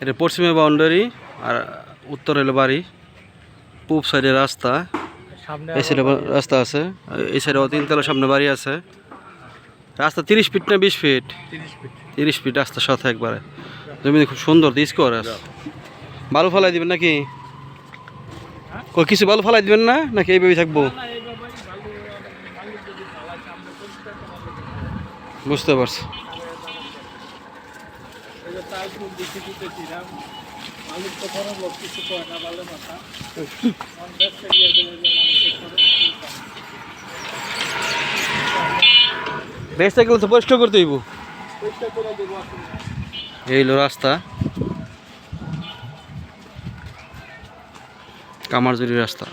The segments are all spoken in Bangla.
এটা পশ্চিমে বাউন্ডারি আর উত্তর হলো বাড়ি, পূব সাইডে রাস্তা, এই সাইডে রাস্তা আছে, এই সাইডে 3 তলা সামনে বাড়ি আছে। রাস্তা 30 ফিট না 20 ফিট? 30 ফিট রাস্তার সাথে একবারে। জমি খুব সুন্দর স্কোয়ার আছে। বালু ফালাই দিবেন নাকি? কিছু বালু ফালাই দিবেন না নাকি এইভাবেই থাকবো? বুঝতে পারছি। বেসটা গেলে তো পরিষ্কার করতে হইব। এই হলো রাস্তা, কামারজুরি রাস্তা।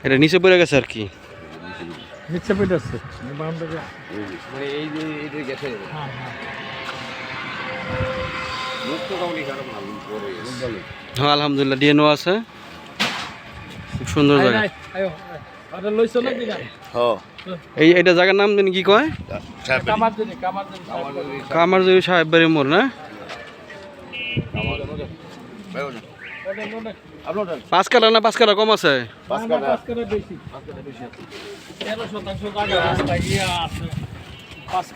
এটা নিচে পড়ে গেছে আর কি, নিচে পড়ে আছে বাউন্ডারি। মানে এই যে এটা গেছে হ্যাঁ মুক্ত কাউনি খারাপ না পরে বলে। হ্যাঁ আলহামদুলিল্লাহ ডিএনও আছে, খুব সুন্দর জায়গা। আয়ো আরে লইছো নাকি না? হ্যাঁ এইটা জায়গার নাম জানি কি কয়? কামারজুরি কামারজুরি সাহেব বাড়ির মোড় না? 5 কাটা না 5 কাটা কম আছে? 5 কাটা বেশি। 13 শতাংশ জায়গা রাস্তা গিয়া আছে 5